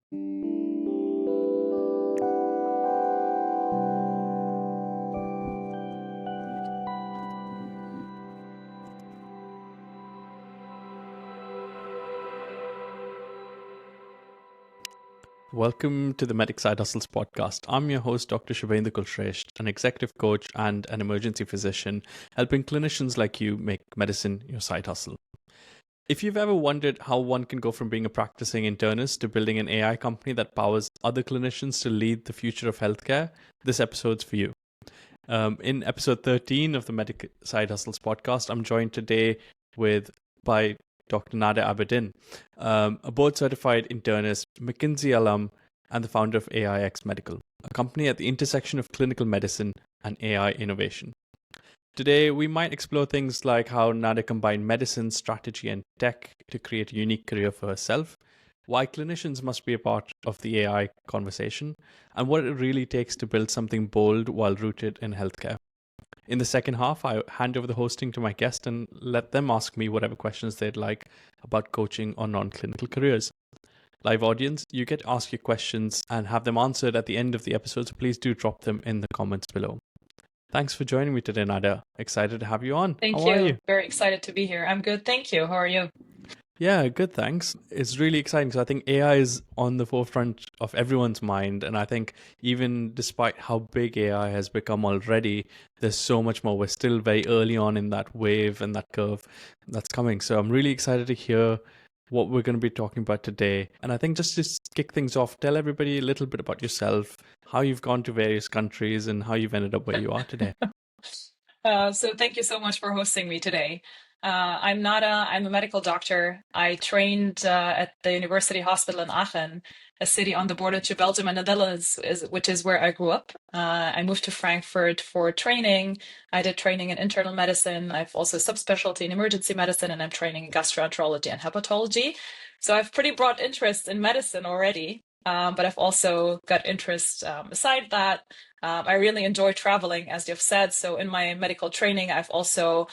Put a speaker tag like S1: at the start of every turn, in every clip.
S1: Welcome to the Medic Side Hustles podcast. I'm your host, Dr. Shubhendu Kulshreshtha, an executive coach and an emergency physician, helping clinicians like you make medicine your side hustle. If you've ever wondered how one can go from being a practicing internist to building an AI company that powers other clinicians to lead the future of healthcare, this episode's for you. In episode 13 of the Medic Side Hustles podcast, I'm joined today by Dr. Nader Abedin, a board-certified internist, McKinsey alum, and the founder of AIX Medical, a company at the intersection of clinical medicine and AI innovation. Today, we might explore things like how Nader combined medicine, strategy, and tech to create a unique career for herself, why clinicians must be a part of the AI conversation, and what it really takes to build something bold while rooted in healthcare. In the second half, I hand over the hosting to my guest and let them ask me whatever questions they'd like about coaching or non-clinical careers. Live audience, you get to ask your questions and have them answered at the end of the episode, so please do drop them in the comments below. Thanks for joining me today, Nader. Excited to have you on.
S2: Thank
S1: How are you?
S2: Very excited to be here. I'm good, thank you. How are you?
S1: Yeah, good, thanks. It's really exciting. So I think AI is on the forefront of everyone's mind. And I think even despite how big AI has become already, there's so much more. We're still very early on in that wave and that curve that's coming. So I'm really excited to hear what we're going to be talking about today. And I think just to kick things off, tell everybody a little bit about yourself, how you've gone to various countries and how you've ended up where you are today.
S2: So thank you so much for hosting me today. I'm a medical doctor. I trained at the University Hospital in Aachen, a city on the border to Belgium and the Netherlands, which is where I grew up. I moved to Frankfurt for training. I did training in internal medicine. I've also subspecialty in emergency medicine, and I'm training in gastroenterology and hepatology. So I've pretty broad interest in medicine already. But I've also got interest aside that. I really enjoy traveling, as you've said. So in my medical training, I've also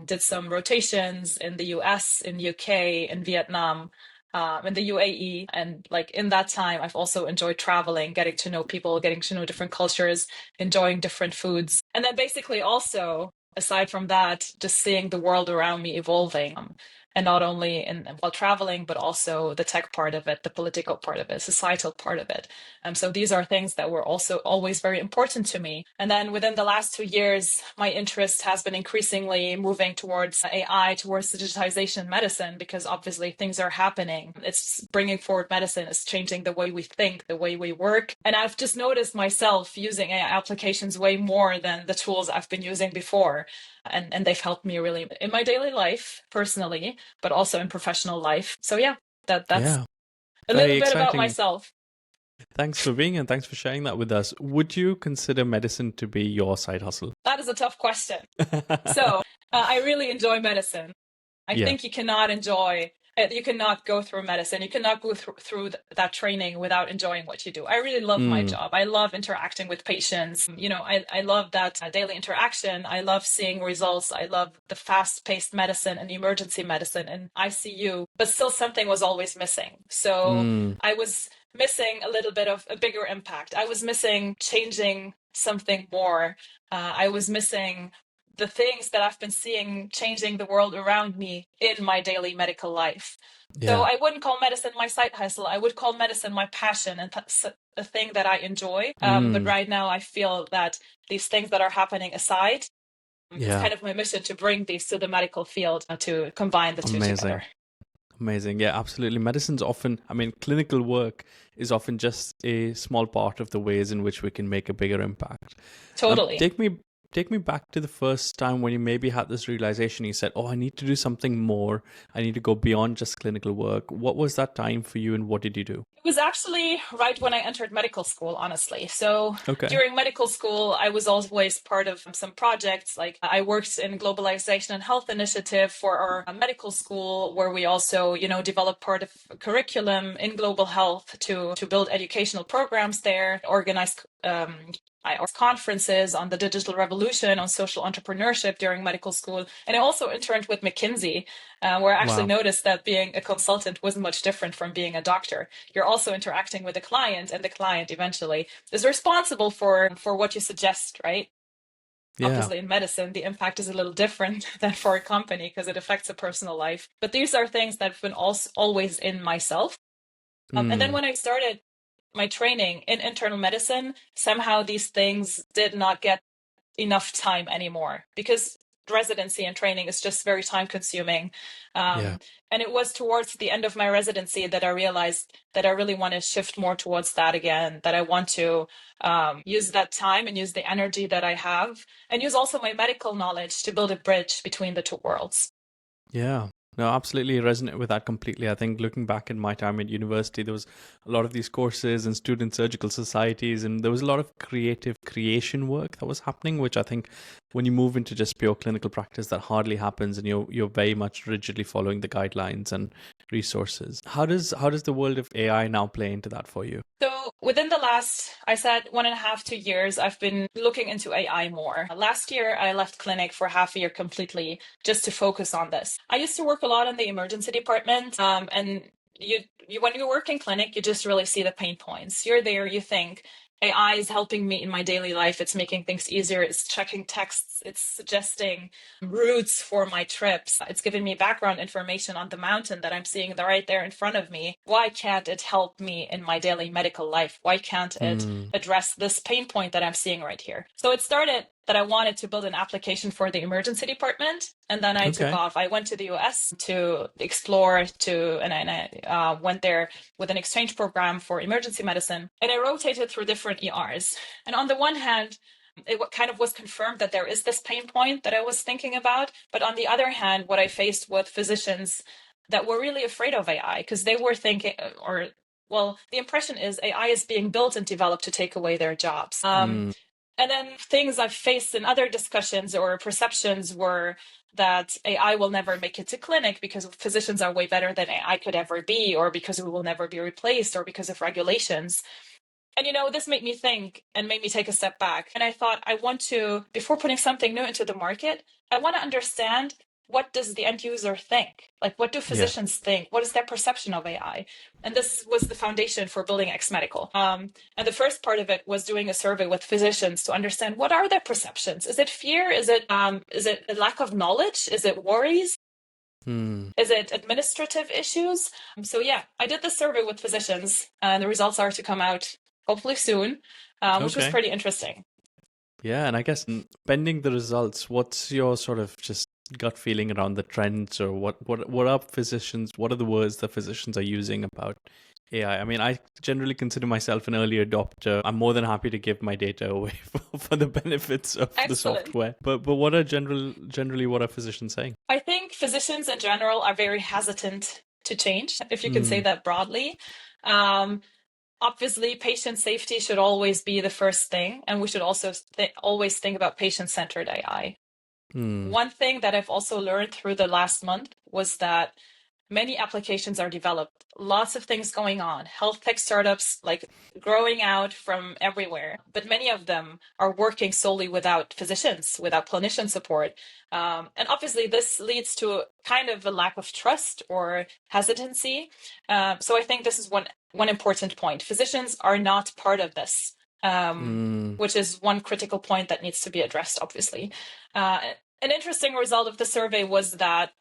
S2: did some rotations in the US, in the UK, in Vietnam, in the UAE. And like in that time, I've also enjoyed traveling, getting to know people, getting to know different cultures, enjoying different foods. And then basically also, aside from that, just seeing the world around me evolving. And not only while traveling, but also the tech part of it, the political part of it, societal part of it. So these are things that were also always very important to me. And then within the last 2 years, my interest has been increasingly moving towards AI, towards digitization medicine, because obviously things are happening. It's bringing forward medicine, it's changing the way we think, the way we work. And I've just noticed myself using AI applications way more than the tools I've been using before. And they've helped me really in my daily life, personally, but also in professional life. So yeah, that's a little bit about myself.
S1: Thanks for being here and thanks for sharing that with us. Would you consider medicine to be your side hustle?
S2: That is a tough question. So I really enjoy medicine. I think you cannot go through medicine. You cannot go through that training without enjoying what you do. I really love my job. I love interacting with patients. I love that daily interaction. I love seeing results. I love the fast-paced medicine and emergency medicine and ICU, but still something was always missing. So I was missing a little bit of a bigger impact. I was missing changing something more. I was missing the things that I've been seeing changing the world around me in my daily medical life. So I wouldn't call medicine my side hustle. I would call medicine my passion and a thing that I enjoy. But right now I feel that these things that are happening aside, it's kind of my mission to bring these to the medical field, to combine the two together.
S1: Amazing. Yeah, absolutely. Medicine's clinical work is often just a small part of the ways in which we can make a bigger impact.
S2: Totally.
S1: Take me back to the first time when you maybe had this realization. You said, I need to do something more. I need to go beyond just clinical work. What was that time for you and what did you do?
S2: It was actually right when I entered medical school, honestly. So during medical school, I was always part of some projects. Like I worked in globalization and health initiative for our medical school, where we also, developed part of curriculum in global health to build educational programs there, organize I organized conferences on the digital revolution, on social entrepreneurship during medical school. And I also interned with McKinsey, where I actually noticed that being a consultant wasn't much different from being a doctor. You're also interacting with the client, and the client eventually is responsible for what you suggest, right?
S1: Yeah.
S2: Obviously, in medicine, the impact is a little different than for a company because it affects a personal life. But these are things that have been always in myself. And then when I started my training in internal medicine, somehow these things did not get enough time anymore because residency and training is just very time consuming. And it was towards the end of my residency that I realized that I really want to shift more towards that again, that I want to use that time and use the energy that I have and use also my medical knowledge to build a bridge between the two worlds.
S1: Yeah. No, absolutely resonate with that completely. I think looking back in my time at university, there was a lot of these courses and student surgical societies, and there was a lot of creative creation work that was happening, which I think when you move into just pure clinical practice, that hardly happens, and you're very much rigidly following the guidelines and resources. How does the world of AI now play into that for you?
S2: So within the last, I said 1.5, 2 years, I've been looking into AI more. Last year, I left clinic for half a year completely just to focus on this. I used to work a lot in the emergency department, and you when you work in clinic, you just really see the pain points. You're there, you think, AI is helping me in my daily life. It's making things easier. It's checking texts. It's suggesting routes for my trips. It's giving me background information on the mountain that I'm seeing right there in front of me. Why can't it help me in my daily medical life? Why can't it address this pain point that I'm seeing right here? So it started that I wanted to build an application for the emergency department. And then I took off. I went to the US to explore and I went there with an exchange program for emergency medicine. And I rotated through different ERs. And on the one hand, it kind of was confirmed that there is this pain point that I was thinking about. But on the other hand, what I faced with physicians that were really afraid of AI because they were thinking, the impression is AI is being built and developed to take away their jobs. And then things I've faced in other discussions or perceptions were that AI will never make it to clinic because physicians are way better than AI could ever be, or because we will never be replaced, or because of regulations. And, this made me think and made me take a step back. And I thought, I want to, before putting something new into the market, I want to understand, what does the end user think? Like, what do physicians think? What is their perception of AI? And this was the foundation for building AIX Medical. And the first part of it was doing a survey with physicians to understand, what are their perceptions? Is it fear? Is it a lack of knowledge? Is it worries? Is it administrative issues? So I did the survey with physicians, and the results are to come out hopefully soon, which was pretty interesting.
S1: Yeah, and I guess pending the results, what's your sort of just gut feeling around the trends, or what are physicians, what are the words that physicians are using about AI? I mean, I generally consider myself an early adopter. I'm more than happy to give my data away for the benefits of the software. But what are generally what are physicians saying?
S2: I think physicians in general are very hesitant to change, if you can say that broadly. Obviously, patient safety should always be the first thing, and we should also always think about patient-centered AI. One thing that I've also learned through the last month was that many applications are developed, lots of things going on, health tech startups like growing out from everywhere, but many of them are working solely without physicians, without clinician support. And obviously this leads to kind of a lack of trust or hesitancy. So I think this is one important point. Physicians are not part of this. Which is one critical point that needs to be addressed, obviously. An interesting result of the survey was that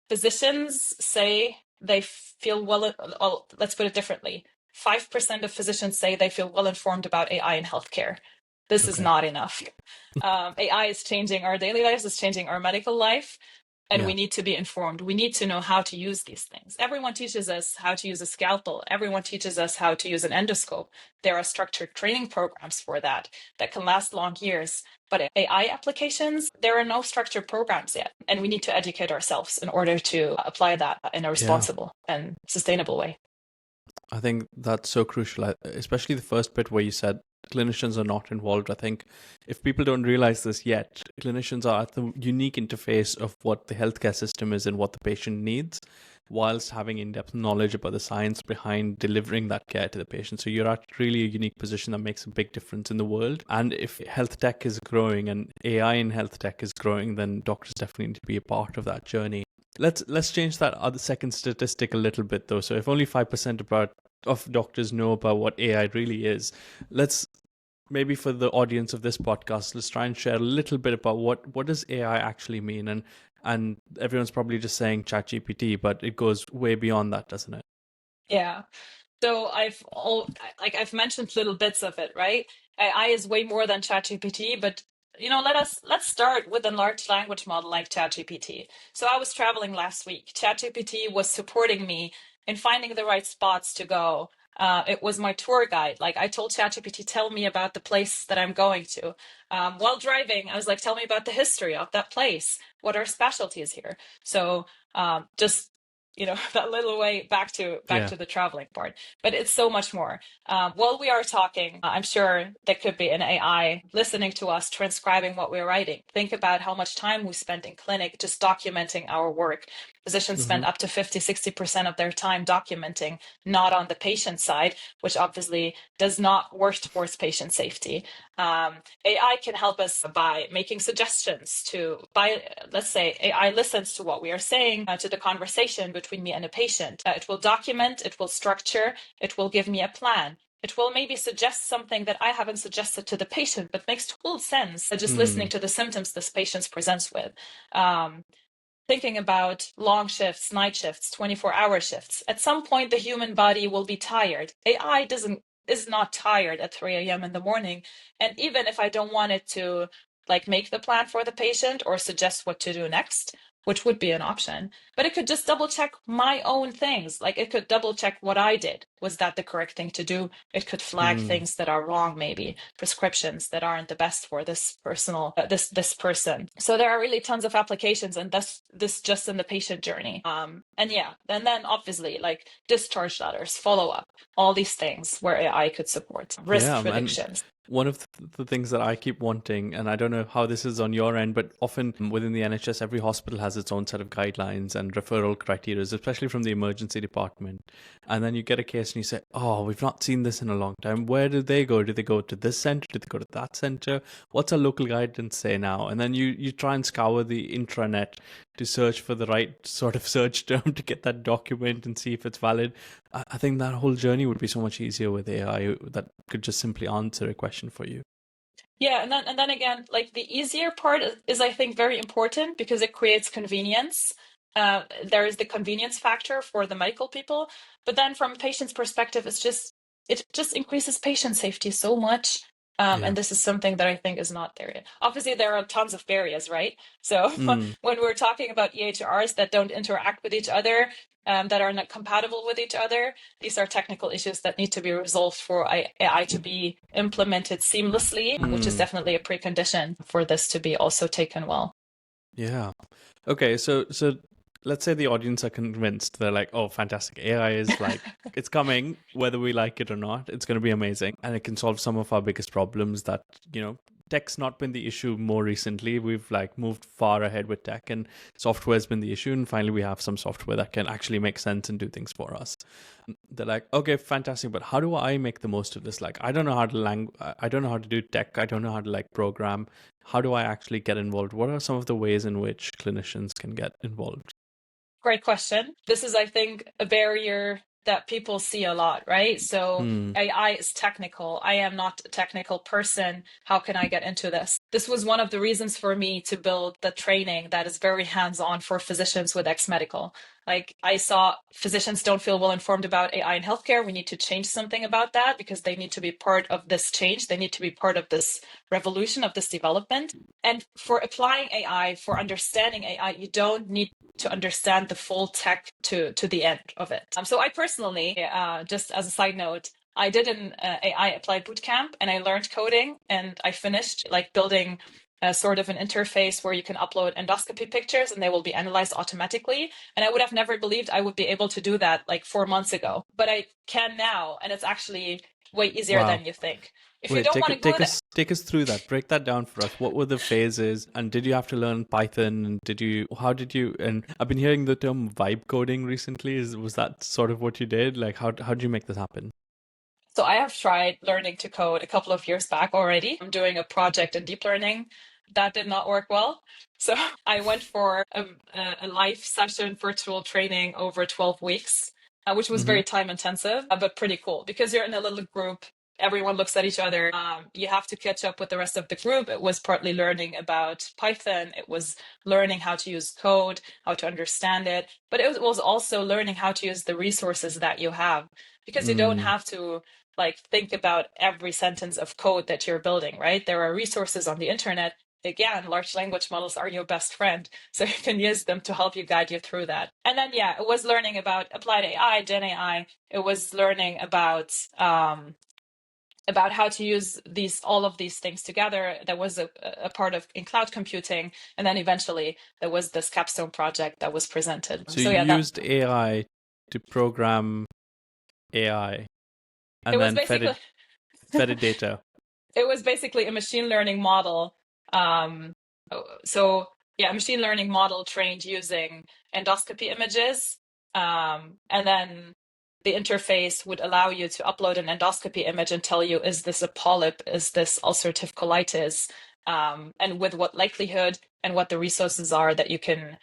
S2: physicians say they feel let's put it differently. 5% of physicians say they feel well informed about AI in healthcare. This is not enough. AI is changing our daily lives, it's changing our medical life. And we need to be informed. We need to know how to use these things. Everyone teaches us how to use a scalpel. Everyone teaches us how to use an endoscope. There are structured training programs for that can last long years. But AI applications, there are no structured programs yet. And we need to educate ourselves in order to apply that in a responsible and sustainable way.
S1: I think that's so crucial, especially the first bit where you said clinicians are not involved. I think if people don't realize this yet, clinicians are at the unique interface of what the healthcare system is and what the patient needs, whilst having in-depth knowledge about the science behind delivering that care to the patient. So you're at really a unique position that makes a big difference in the world. And if health tech is growing and AI in health tech is growing, then doctors definitely need to be a part of that journey. Let's change that other second statistic a little bit though. So if only 5% of doctors know about what AI really is, let's maybe for the audience of this podcast, let's try and share a little bit about what does AI actually mean, and everyone's probably just saying ChatGPT, but it goes way beyond that, doesn't it?
S2: Yeah. So I've mentioned little bits of it, right? AI is way more than ChatGPT, but let's start with a large language model like ChatGPT. So I was traveling last week. ChatGPT was supporting me in finding the right spots to go. It was my tour guide. Like I told ChatGPT, tell me about the place that I'm going to. While driving, I was like, tell me about the history of that place. What are specialties here? So just that little way back to the traveling part, but it's so much more. While we are talking, I'm sure there could be an AI listening to us, transcribing what we're writing. Think about how much time we spend in clinic just documenting our work. Physicians spend up to 50-60% of their time documenting, not on the patient side, which obviously does not work towards patient safety. AI can help us by making suggestions let's say AI listens to what we are saying, to the conversation between me and a patient. It will document, it will structure, it will give me a plan. It will maybe suggest something that I haven't suggested to the patient, but makes total sense just listening to the symptoms this patient presents with. Thinking about long shifts, night shifts, 24-hour shifts. At some point, the human body will be tired. AI is not tired at 3 a.m. in the morning. And even if I don't want it to make the plan for the patient or suggest what to do next, which would be an option, but it could just double check my own things. Like it could double check what I did. Was that the correct thing to do? It could flag things that are wrong, maybe prescriptions that aren't the best for this this person. So there are really tons of applications, and this just in the patient journey. And then obviously discharge letters, follow up, all these things where AI could support risk predictions.
S1: One of the things that I keep wanting, and I don't know how this is on your end, but often within the NHS, every hospital has its own set of guidelines and referral criteria, especially from the emergency department. And then you get a case and you say, oh, we've not seen this in a long time. Where do they go? Do they go to this center? Do they go to that center? What's our local guidance say now? And then you try and scour the intranet to search for the right sort of search term to get that document and see if it's valid. I think that whole journey would be so much easier with AI that could just simply answer a question for you.
S2: Yeah, and then again, the easier part is I think very important because it creates convenience. There is the convenience factor for the medical people, but then from a patient's perspective, it just increases patient safety so much. And this is something that I think is not there yet. Obviously, there are tons of barriers, right? So when we're talking about EHRs that don't interact with each other, that are not compatible with each other, these are technical issues that need to be resolved for AI to be implemented seamlessly, which is definitely a precondition for this to be also taken well.
S1: Yeah. Okay, so let's say the audience are convinced. They're like, oh, fantastic. AI is it's coming, whether we like it or not. It's going to be amazing. And it can solve some of our biggest problems that, tech's not been the issue more recently. We've moved far ahead with tech, and software's been the issue. And finally, we have some software that can actually make sense and do things for us. They're like, okay, fantastic. But how do I make the most of this? I don't know how to I don't know how to do tech. I don't know how to program. How do I actually get involved? What are some of the ways in which clinicians can get involved?
S2: Great question. This is, I think, a barrier that people see a lot, right? So AI is technical. I am not a technical person. How can I get into this? This was one of the reasons for me to build the training that is very hands-on for physicians with AIX Medical. I saw physicians don't feel well informed about AI in healthcare. We need to change something about that because they need to be part of this change. They need to be part of this revolution, of this development. And for applying AI, for understanding AI, you don't need to understand the full tech to the end of it. So I personally, just as a side note, I did an AI applied bootcamp and I learned coding, and I finished building a sort of an interface where you can upload endoscopy pictures and they will be analyzed automatically. And I would have never believed I would be able to do that 4 months ago, but I can now. And it's actually way easier
S1: Wow.
S2: than you think. If you
S1: Wait,
S2: don't want to go there.
S1: take us through that. Break that down for us. What were the phases, and did you have to learn Python? And how did you? And I've been hearing the term vibe coding recently. Was that sort of what you did? Like, how did you make this happen?
S2: So I have tried learning to code a couple of years back already. I'm doing a project in deep learning. That did not work well. So I went for a live session virtual training over 12 weeks, which was very time intensive, but pretty cool because you're in a little group. Everyone looks at each other. You have to catch up with the rest of the group. It was partly learning about Python. It was learning how to use code, how to understand it. But it was also learning how to use the resources that you have, because you don't have to like think about every sentence of code that you're building, right? There are resources on the internet. Again, large language models are your best friend. So you can use them to help you guide you through that. And then, yeah, it was learning about applied AI, Gen AI. It was learning about how to use all of these things together. There was a part of in cloud computing. And then eventually there was this capstone project that was presented.
S1: So you used AI to program AI and then fed it data.
S2: It was basically a machine learning model. So yeah, a machine learning model trained using endoscopy images. And then the interface would allow you to upload an endoscopy image and tell you, is this a polyp? Is this ulcerative colitis? And with what likelihood and what the resources are that you can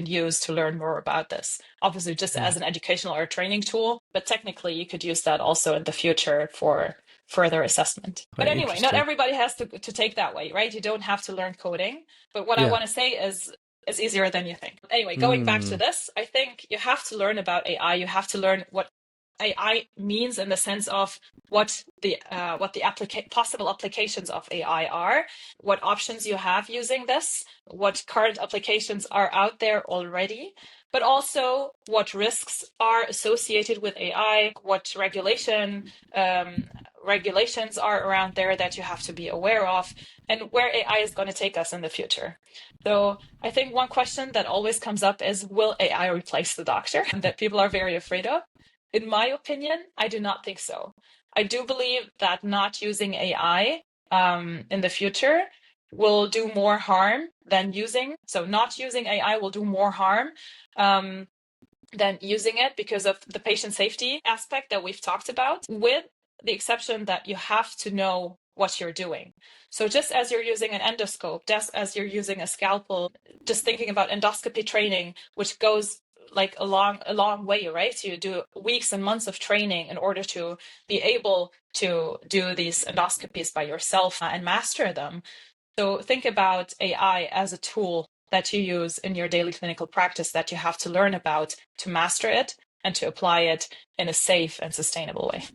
S2: use to learn more about this. Obviously, just as an educational or training tool, but technically you could use that also in the future for further assessment. But anyway, not everybody has to take that way, right? You don't have to learn coding. But what I want to say is it's easier than you think. Anyway, going back to this, I think you have to learn about AI. You have to learn what AI means in the sense of what the possible applications of AI are, what options you have using this, what current applications are out there already, but also what risks are associated with AI, what regulations are around there that you have to be aware of, and where AI is going to take us in the future. So I think one question that always comes up is, will AI replace the doctor? And that people are very afraid of. In my opinion, I do not think so. I do believe that not using AI in the future will do more harm than using. So not using AI will do more harm than using it because of the patient safety aspect that we've talked about, with the exception that you have to know what you're doing. So just as you're using an endoscope, just as you're using a scalpel, just thinking about endoscopy training, which goes like a long way, right? So you do weeks and months of training in order to be able to do these endoscopies by yourself and master them. So think about AI as a tool that you use in your daily clinical practice that you have to learn about to master it and to apply it in a safe and sustainable way.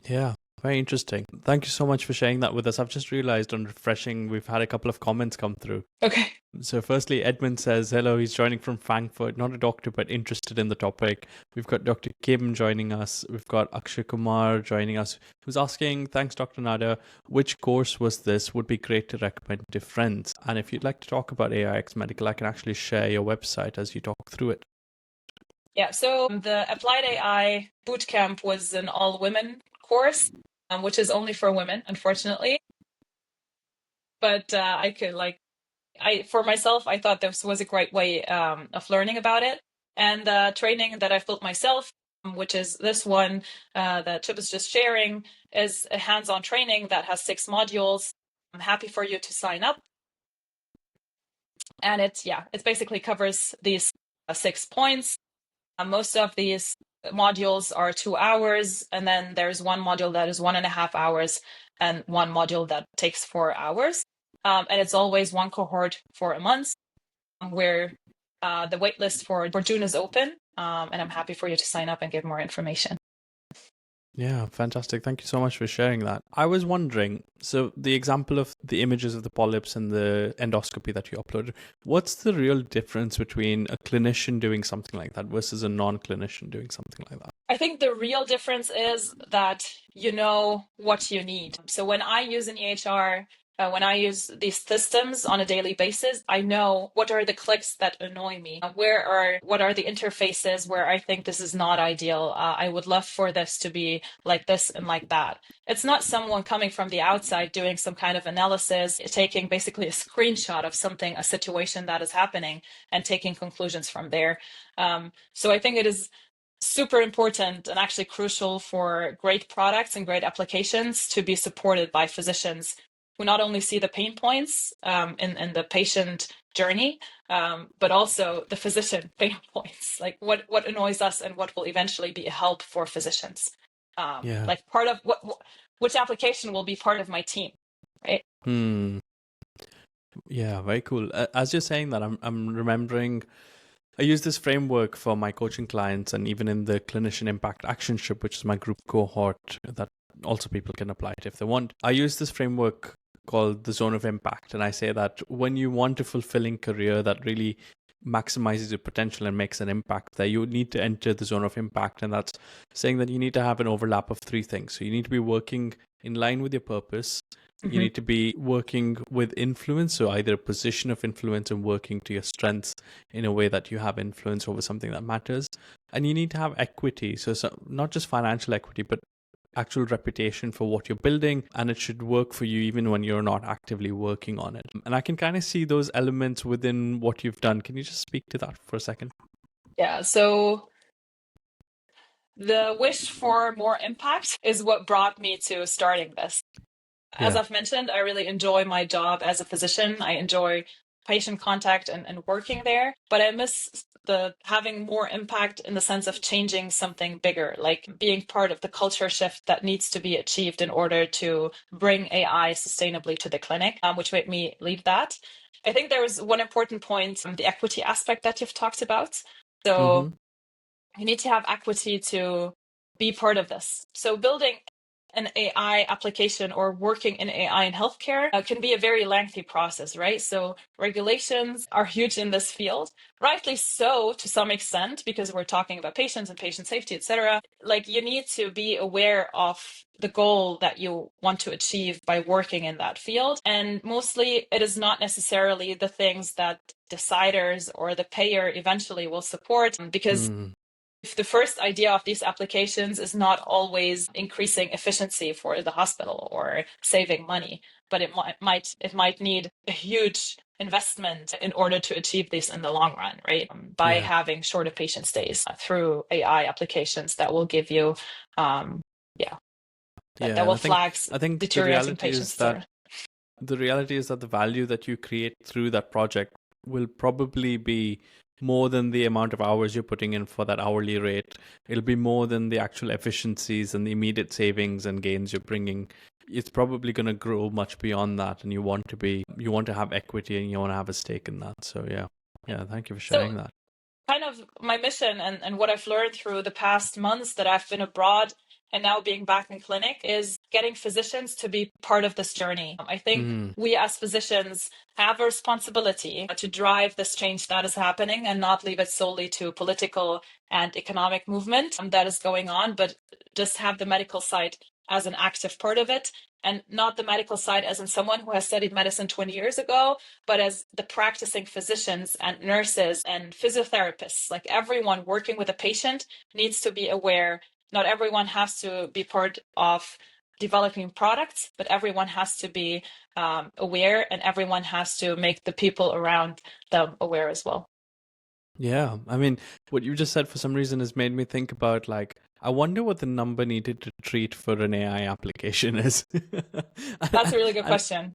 S1: Yeah. Very interesting. Thank you so much for sharing that with us. I've just realized on refreshing, we've had a couple of comments come through.
S2: Okay.
S1: So firstly, Edmund says, hello, he's joining from Frankfurt, not a doctor, but interested in the topic. We've got Dr. Kim joining us. We've got Akshay Kumar joining us, who's asking, thanks, Dr. Nada, which course was this? Would be great to recommend to friends. And if you'd like to talk about AIX Medical, I can actually share your website as you talk through it.
S2: Yeah, so the Applied AI Bootcamp was an all-women course, which is only for women, unfortunately. But for myself, I thought this was a great way of learning about it. And the training that I've built myself, which is this one that Chip is just sharing, is a hands-on training that has 6 modules. I'm happy for you to sign up. And it basically covers these 6 points. Most of these modules are 2 hours, and then there's one module that is 1.5 hours, and one module that takes 4 hours. And it's always one cohort for a month, where the waitlist for June is open, and I'm happy for you to sign up and get more information.
S1: Yeah, fantastic. Thank you so much for sharing that. I was wondering, so the example of the images of the polyps and the endoscopy that you uploaded, what's the real difference between a clinician doing something like that versus a non-clinician doing something like that?
S2: I think the real difference is that you know what you need. So when I use an EHR, When I use these systems on a daily basis, I know what are the clicks that annoy me. What are the interfaces where I think this is not ideal. I would love for this to be like this and like that. It's not someone coming from the outside doing some kind of analysis, taking basically a screenshot of something, a situation that is happening, and taking conclusions from there. So I think it is super important and actually crucial for great products and great applications to be supported by physicians who not only see the pain points in the patient journey, but also the physician pain points, like what annoys us and what will eventually be a help for physicians. Like part of which application will be part of my team, right?
S1: Yeah, very cool. As you're saying that, I'm remembering I use this framework for my coaching clients, and even in the Clinician Impact Actionship, which is my group cohort that also people can apply it if they want. I use this framework called the zone of impact. And I say that when you want a fulfilling career that really maximizes your potential and makes an impact there, you need to enter the zone of impact. And that's saying that you need to have an overlap of three things. So you need to be working in line with your purpose. You need to be working with influence, so either a position of influence and working to your strengths in a way that you have influence over something that matters. And you need to have equity, so not just financial equity, but actual reputation for what you're building, and it should work for you even when you're not actively working on it. And I can kind of see those elements within what you've done. Can you just speak to that for a second?
S2: Yeah, so the wish for more impact is what brought me to starting this. As I've mentioned, I really enjoy my job as a physician. I enjoy patient contact and working there, but I miss the having more impact in the sense of changing something bigger, like being part of the culture shift that needs to be achieved in order to bring AI sustainably to the clinic, which made me lead that. I think there was one important point, the equity aspect that you've talked about. So you need to have equity to be part of this. So building an AI application or working in AI in healthcare can be a very lengthy process, right? So regulations are huge in this field, rightly so to some extent, because we're talking about patients and patient safety, etc. Like you need to be aware of the goal that you want to achieve by working in that field. And mostly it is not necessarily the things that deciders or the payer eventually will support, because if the first idea of these applications is not always increasing efficiency for the hospital or saving money, but it might need a huge investment in order to achieve this in the long run, right? By having shorter patient stays through AI applications that will give you, that will flag deteriorating patients.
S1: The reality is that the value that you create through that project will probably be more than the amount of hours you're putting in for that hourly rate. It'll be more than the actual efficiencies and the immediate savings and gains you're bringing. It's probably going to grow much beyond that, and you want to have equity and you want to have a stake in that. So yeah, thank you for sharing that.
S2: Kind of my mission and what I've learned through the past months that I've been abroad and now being back in clinic is getting physicians to be part of this journey. I think we as physicians have a responsibility to drive this change that is happening and not leave it solely to political and economic movement that is going on, but just have the medical side as an active part of it, and not the medical side as in someone who has studied medicine 20 years ago, but as the practicing physicians and nurses and physiotherapists. Like everyone working with a patient needs to be aware. Not everyone has to be part of developing products, but everyone has to be aware, and everyone has to make the people around them aware as well.
S1: Yeah, I mean, what you just said for some reason has made me think about, like, I wonder what the number needed to treat for an AI application is.
S2: That's a really good question.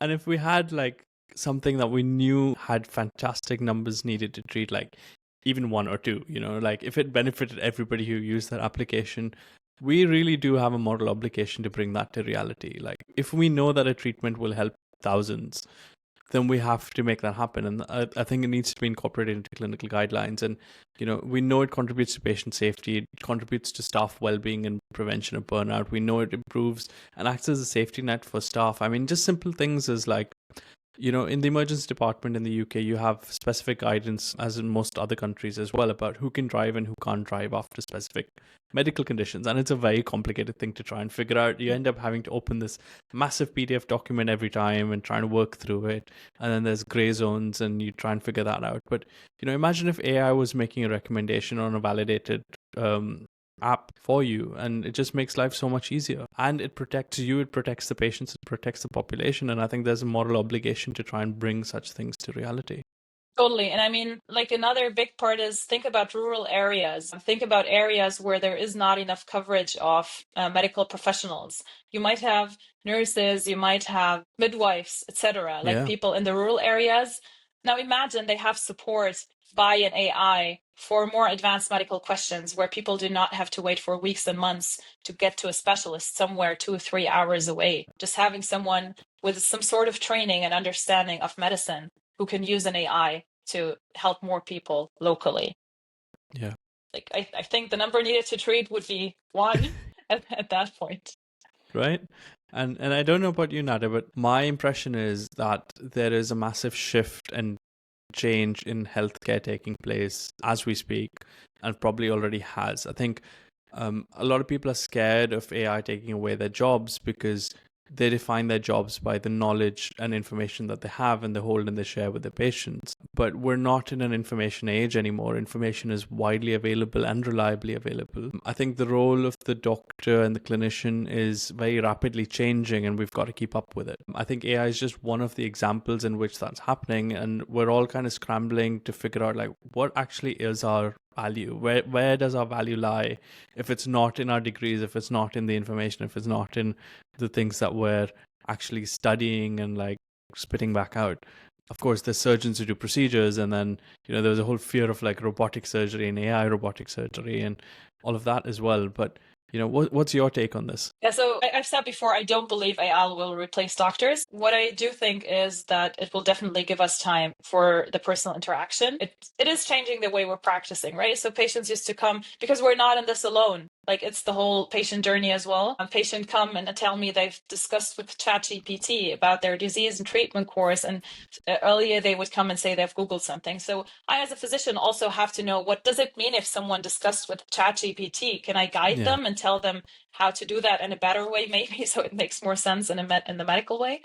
S1: And if we had like something that we knew had fantastic numbers needed to treat, like even one or two, like if it benefited everybody who used that application, we really do have a moral obligation to bring that to reality. Like if we know that a treatment will help thousands, then we have to make that happen. And I think it needs to be incorporated into clinical guidelines. And, we know it contributes to patient safety. It contributes to staff well-being and prevention of burnout. We know it improves and acts as a safety net for staff. I mean, just simple things as like In the emergency department in the UK, you have specific guidance, as in most other countries as well, about who can drive and who can't drive after specific medical conditions. And it's a very complicated thing to try and figure out. You end up having to open this massive PDF document every time and trying to work through it. And then there's gray zones and you try and figure that out. But, imagine if AI was making a recommendation on a validated app for you, and it just makes life so much easier, and it protects you, it protects the patients, it protects the population. And I think there's a moral obligation to try and bring such things to reality.
S2: Totally. And I mean, like, another big part is think about rural areas. Think about areas where there is not enough coverage of medical professionals. You might have nurses, you might have midwives, etc., like people in the rural areas. Now imagine they have support by an AI for more advanced medical questions where people do not have to wait for weeks and months to get to a specialist somewhere 2 or 3 hours away. Just having someone with some sort of training and understanding of medicine who can use an AI to help more people locally.
S1: Yeah.
S2: Like, I think the number needed to treat would be 1 at that point.
S1: Right. And I don't know about you, Nada, but my impression is that there is a massive shift and change in healthcare taking place as we speak, and probably already has. I think a lot of people are scared of AI taking away their jobs because they define their jobs by the knowledge and information that they have and they hold and they share with their patients. But we're not in an information age anymore. Information is widely available and reliably available. I think the role of the doctor and the clinician is very rapidly changing, and we've got to keep up with it. I think AI is just one of the examples in which that's happening, and we're all kind of scrambling to figure out, like, what actually is our value? Where does our value lie if it's not in our degrees, if it's not in the information, if it's not in the things that we're actually studying and like spitting back out? Of course, there's surgeons who do procedures, and then there's a whole fear of like robotic surgery and AI robotic surgery and all of that as well. But what's your take on this?
S2: Yeah, so I've said before, I don't believe AI will replace doctors. What I do think is that it will definitely give us time for the personal interaction. It is changing the way we're practicing, right? So patients used to come, because we're not in this alone. Like, it's the whole patient journey as well. A patient come and tell me they've discussed with ChatGPT about their disease and treatment course. And earlier they would come and say they've Googled something. So I, as a physician, also have to know, what does it mean if someone discussed with ChatGPT? Can I guide them and tell them how to do that in a better way, maybe, so it makes more sense in the medical way?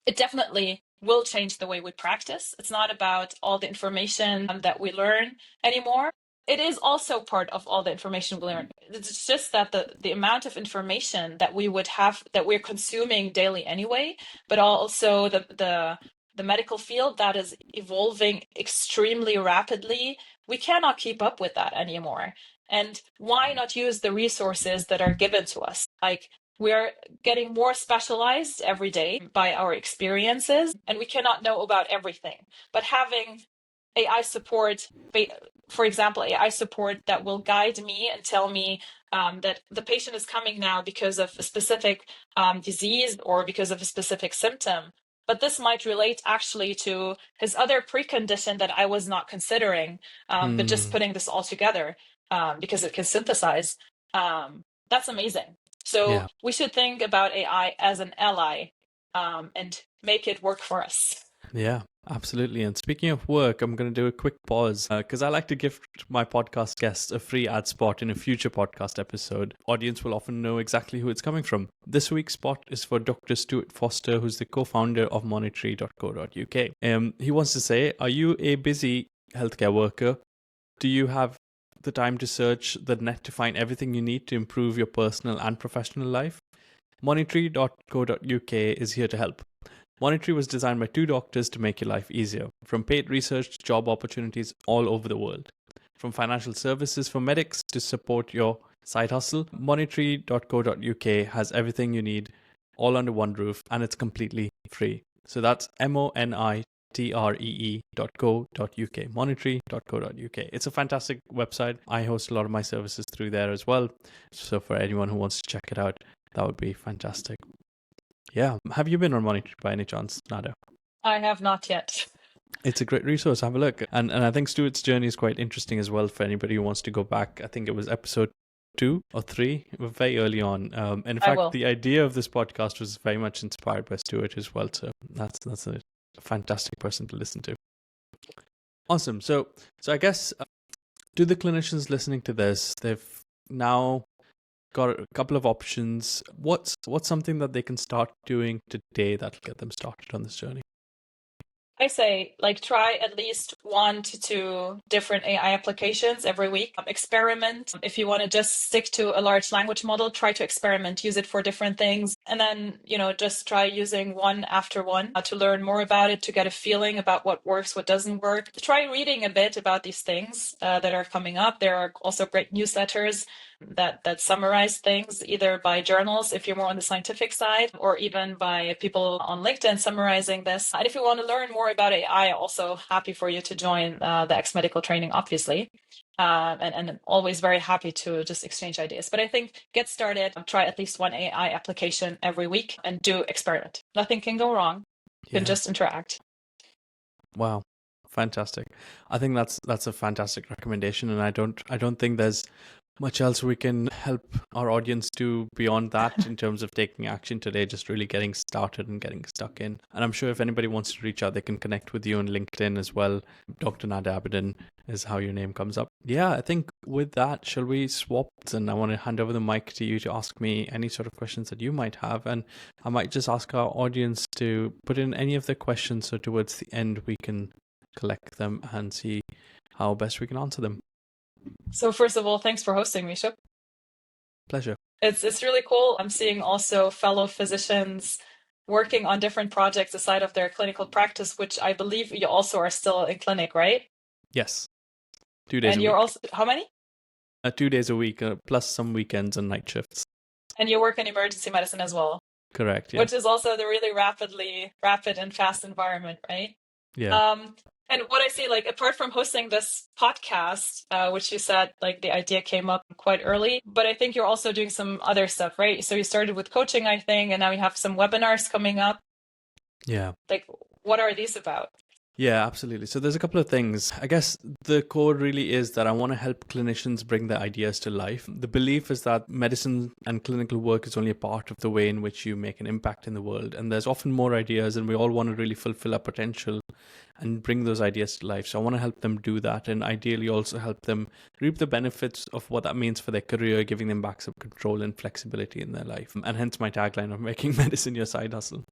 S2: It definitely will change the way we practice. It's not about all the information that we learn anymore. It is also part of all the information we learn. It's just that the amount of information that we would have, that we're consuming daily anyway, but also the medical field that is evolving extremely rapidly, we cannot keep up with that anymore. And why not use the resources that are given to us? Like, we're getting more specialized every day by our experiences, and we cannot know about everything. But having AI support, for example, AI support that will guide me and tell me that the patient is coming now because of a specific disease or because of a specific symptom. But this might relate actually to his other precondition that I was not considering, but just putting this all together because it can synthesize. That's amazing. So we should think about AI as an ally and make it work for us.
S1: Yeah, absolutely. And speaking of work, I'm going to do a quick pause because I like to gift my podcast guests a free ad spot in a future podcast episode. Audience will often know exactly who it's coming from. This week's spot is for Dr. Stuart Foster, who's the co-founder of monetary.co.uk. He wants to say, are you a busy healthcare worker? Do you have the time to search the net to find everything you need to improve your personal and professional life? Monetary.co.uk is here to help. Monetary was designed by 2 doctors to make your life easier, from paid research to job opportunities all over the world. From financial services for medics to support your side hustle, monetary.co.uk has everything you need all under one roof, and it's completely free. So that's monitreE.co.uk, monetary.co.uk. It's a fantastic website. I host a lot of my services through there as well. So for anyone who wants to check it out, that would be fantastic. Yeah. Have you been on Monetary by any chance, Nada?
S2: I have not yet.
S1: It's a great resource. Have a look. And I think Stuart's journey is quite interesting as well for anybody who wants to go back. I think it was episode 2 or 3, very early on. And in fact, the idea of this podcast was very much inspired by Stuart as well. So that's a fantastic person to listen to. Awesome. So I guess to the clinicians listening to this, they've now got a couple of options. What's something that they can start doing today that'll get them started on this journey?
S2: I say, try at least 1 to 2 different AI applications every week. Experiment. If you want to just stick to a large language model, try to experiment, use it for different things. And then, just try using one after one to learn more about it, to get a feeling about what works, what doesn't work. Try reading a bit about these things that are coming up. There are also great newsletters that summarize things, either by journals if you're more on the scientific side, or even by people on LinkedIn summarizing this. And if you want to learn more about AI, also happy for you to join the AIX Medical training, obviously. And always very happy to just exchange ideas. But I think get started, try at least one AI application every week and do experiment. Nothing can go wrong. You can just interact.
S1: Wow. Fantastic. I think that's a fantastic recommendation, and I don't think there's much else we can help our audience do beyond that in terms of taking action today, just really getting started and getting stuck in. And I'm sure if anybody wants to reach out, they can connect with you on LinkedIn as well. Dr. Nada Abedin is how your name comes up. Yeah, I think with that, shall we swap? And I want to hand over the mic to you to ask me any sort of questions that you might have. And I might just ask our audience to put in any of the questions, so towards the end we can collect them and see how best we can answer them.
S2: So first of all, thanks for hosting me, Shub.
S1: Pleasure.
S2: It's really cool. I'm seeing also fellow physicians working on different projects aside of their clinical practice, which I believe you also are still in clinic, right?
S1: Yes. 2 days
S2: and
S1: a
S2: you're
S1: week.
S2: also, how many?
S1: 2 days a week, plus some weekends and night shifts.
S2: And you work in emergency medicine as well.
S1: Correct, yeah.
S2: Which is also the really rapid and fast environment, right?
S1: Yeah.
S2: And what I see, apart from hosting this podcast, which you said, the idea came up quite early, but I think you're also doing some other stuff, right? So you started with coaching, I think, and now you have some webinars coming up.
S1: Yeah.
S2: What are these about?
S1: Yeah, absolutely. So there's a couple of things. I guess the core really is that I want to help clinicians bring their ideas to life. The belief is that medicine and clinical work is only a part of the way in which you make an impact in the world. And there's often more ideas, and we all want to really fulfill our potential and bring those ideas to life. So I want to help them do that, and ideally also help them reap the benefits of what that means for their career, giving them back some control and flexibility in their life. And hence my tagline of making medicine your side hustle.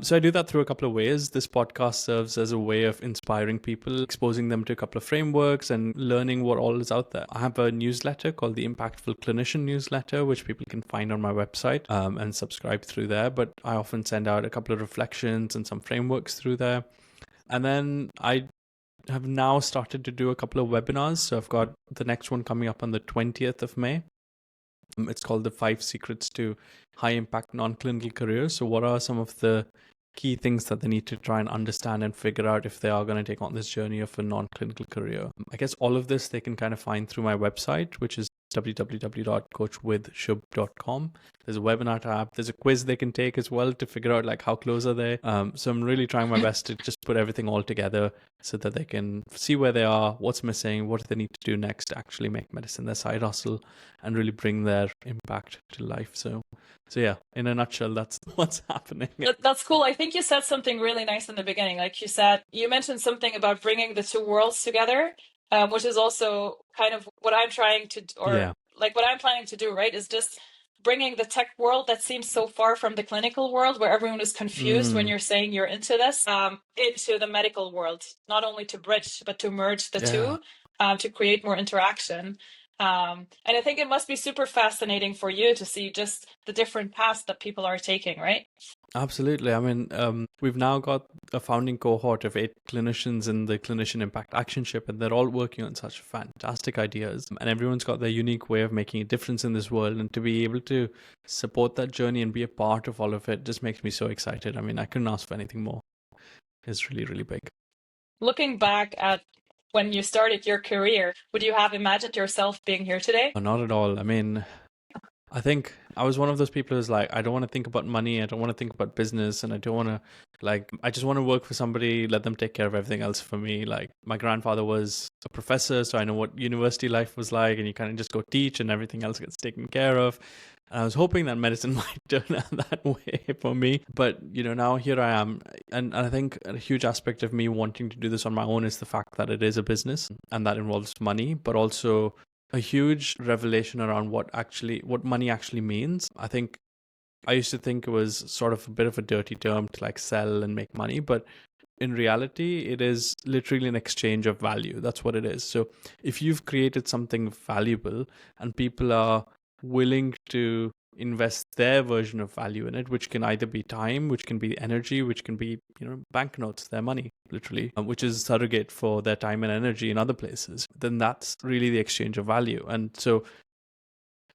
S1: So I do that through a couple of ways. This podcast serves as a way of inspiring people, exposing them to a couple of frameworks and learning what all is out there. I have a newsletter called the Impactful Clinician newsletter, which people can find on my website and subscribe through there. But I often send out a couple of reflections and some frameworks through there. And then I have now started to do a couple of webinars. So I've got the next one coming up on the 20th of May. It's called the 5 Secrets to High Impact Non-Clinical Careers. So what are some of the key things that they need to try and understand and figure out if they are going to take on this journey of a non-clinical career? I guess all of this they can kind of find through my website, which is www.coachwithshub.com. There's a webinar tab. There's a quiz they can take as well to figure out how close are they. So I'm really trying my best to just put everything all together so that they can see where they are, what's missing, what do they need to do next to actually make medicine their side hustle and really bring their impact to life. So yeah, in a nutshell, that's what's happening.
S2: That's cool. I think you said something really nice in the beginning. Like you mentioned something about bringing the two worlds together. Which is also kind of what I'm trying to, what I'm planning to do, right? Is just bringing the tech world that seems so far from the clinical world, where everyone is confused when you're saying you're into this, into the medical world, not only to bridge, but to merge the two, to create more interaction. And I think it must be super fascinating for you to see just the different paths that people are taking, right?
S1: Absolutely. I mean, we've now got a founding cohort of 8 clinicians in the Clinician Impact Actionship, and they're all working on such fantastic ideas. And everyone's got their unique way of making a difference in this world. And to be able to support that journey and be a part of all of it just makes me so excited. I mean, I couldn't ask for anything more. It's really, really big.
S2: Looking back at when you started your career, would you have imagined yourself being here today?
S1: Not at all. I mean, I think I was one of those people who's like, I don't want to think about money. I don't want to think about business. And I don't want to, like, I just want to work for somebody, let them take care of everything else for me. Like, my grandfather was a professor, so I know what university life was like. And you kind of just go teach and everything else gets taken care of. And I was hoping that medicine might turn out that way for me. But, now here I am. And I think a huge aspect of me wanting to do this on my own is the fact that it is a business and that involves money, but also a huge revelation around what money actually means. I think I used to think it was sort of a bit of a dirty term to like sell and make money, but in reality, it is literally an exchange of value. That's what it is. So if you've created something valuable and people are willing to invest their version of value in it, which can either be time, which can be energy, which can be, banknotes, their money, literally, which is surrogate for their time and energy in other places, then that's really the exchange of value. And so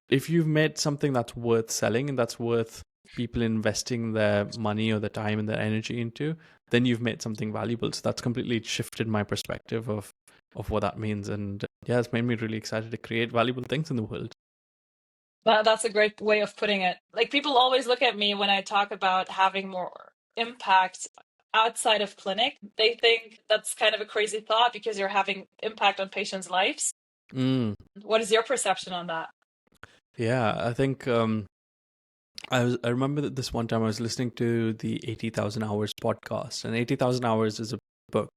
S1: if you've made something that's worth selling and that's worth people investing their money or their time and their energy into, then you've made something valuable. So that's completely shifted my perspective of what that means. And yeah, it's made me really excited to create valuable things in the world.
S2: That's a great way of putting it. Like, people always look at me when I talk about having more impact outside of clinic. They think that's kind of a crazy thought because you're having impact on patients' lives. What is your perception on that?
S1: Yeah, I think I remember that this one time I was listening to the 80,000 Hours podcast, and 80,000 Hours is a book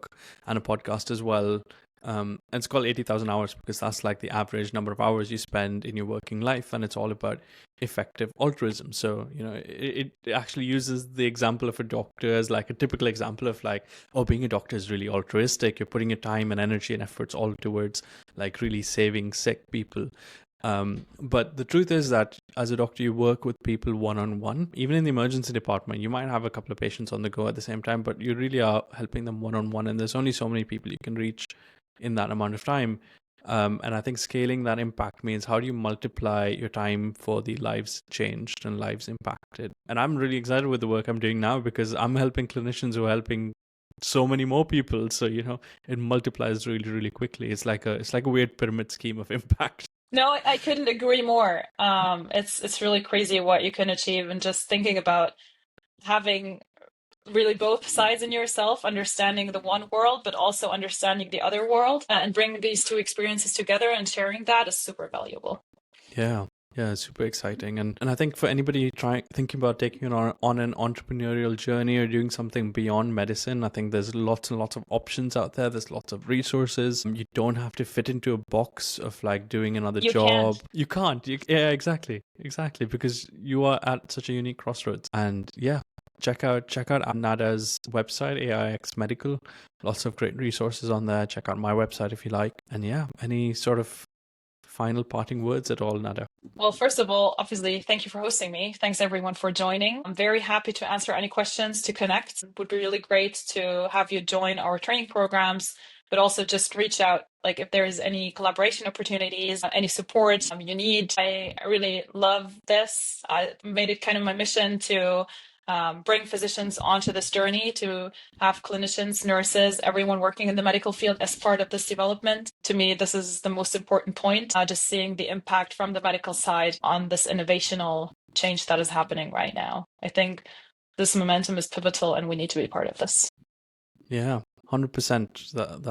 S1: and a podcast as well. And it's called 80,000 Hours because that's like the average number of hours you spend in your working life, and it's all about effective altruism. So, it actually uses the example of a doctor as like a typical example of like, oh, being a doctor is really altruistic. You're putting your time and energy and efforts all towards like really saving sick people. But the truth is that as a doctor, you work with people one-on-one. Even in the emergency department, you might have a couple of patients on the go at the same time, but you really are helping them one-on-one. And there's only so many people you can reach in that amount of time. And I think scaling that impact means how do you multiply your time for the lives changed and lives impacted? And I'm really excited with the work I'm doing now because I'm helping clinicians who are helping so many more people. So, it multiplies really, really quickly. It's like a weird pyramid scheme of impact.
S2: No, I couldn't agree more. It's really crazy what you can achieve, and just thinking about having really both sides in yourself, understanding the one world, but also understanding the other world, and bringing these two experiences together and sharing that is super valuable.
S1: Yeah, super exciting. And I think for anybody thinking about taking on an entrepreneurial journey or doing something beyond medicine, I think there's lots and lots of options out there. There's lots of resources. You don't have to fit into a box of like doing another job. You can't. Yeah, exactly, because you are at such a unique crossroads. And yeah, check out Nada's website, AIX Medical. Lots of great resources on there. Check out my website if you like. And yeah, any sort of final parting words at all, Nada?
S2: Well, first of all, obviously, thank you for hosting me. Thanks everyone for joining. I'm very happy to answer any questions, to connect. It would be really great to have you join our training programs, but also just reach out, like if there is any collaboration opportunities, any support you need. I really love this. I made it kind of my mission to bring physicians onto this journey, to have clinicians, nurses, everyone working in the medical field as part of this development. To me, this is the most important point, just seeing the impact from the medical side on this innovational change that is happening right now. I think this momentum is pivotal and we need to be part of this.
S1: Yeah, 100%.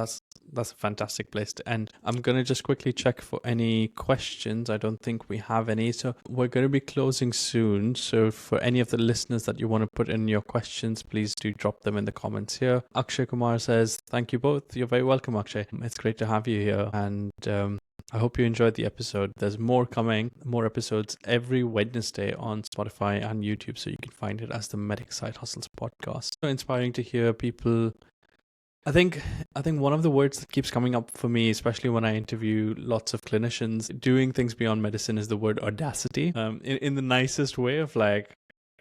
S1: That's a fantastic place to end. I'm going to just quickly check for any questions. I don't think we have any. So we're going to be closing soon. So for any of the listeners that you want to put in your questions, please do drop them in the comments here. Akshay Kumar says, thank you both. You're very welcome, Akshay. It's great to have you here. And I hope you enjoyed the episode. There's more coming, more episodes every Wednesday on Spotify and YouTube. So you can find it as the Medic Side Hustles podcast. So inspiring to hear people. I think one of the words that keeps coming up for me, especially when I interview lots of clinicians doing things beyond medicine, is the word audacity. In the nicest way of like,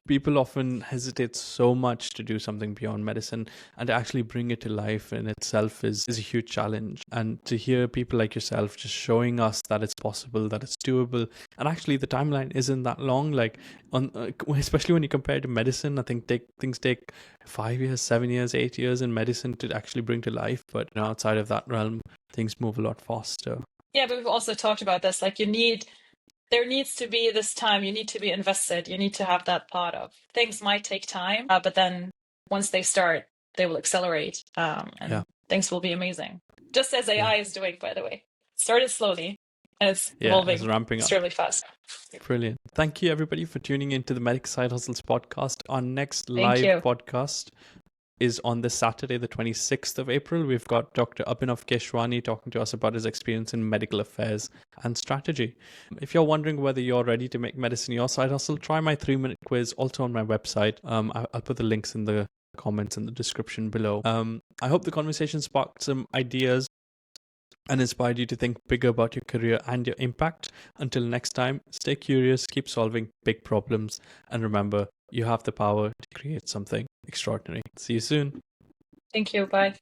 S1: people often hesitate so much to do something beyond medicine, and to actually bring it to life in itself is a huge challenge. And to hear people like yourself just showing us that it's possible, that it's doable, and actually the timeline isn't that long. Like especially when you compare it to medicine, I think things take 5 years, 7 years, 8 years in medicine to actually bring to life. But outside of that realm, things move a lot faster.
S2: Yeah, but we've also talked about this. Like, you need there needs to be this time. You need to be invested. You need to have that thought of things might take time, but then once they start, they will accelerate, and things will be amazing. Just as AI is doing, by the way. Started slowly, and it's evolving
S1: it's ramping up
S2: extremely fast.
S1: Brilliant. Thank you, everybody, for tuning into the Medic Side Hustles podcast. Our next live podcast is on this Saturday, the 26th of April. We've got Dr. Abedin talking to us about his experience in medical affairs and strategy. If you're wondering whether you're ready to make medicine your side hustle, try my 3-minute quiz, also on my website. I'll put the links in the comments in the description below. I hope the conversation sparked some ideas and inspired you to think bigger about your career and your impact. Until next time, stay curious, keep solving big problems, and remember, you have the power to create something extraordinary. See you soon.
S2: Thank you. Bye.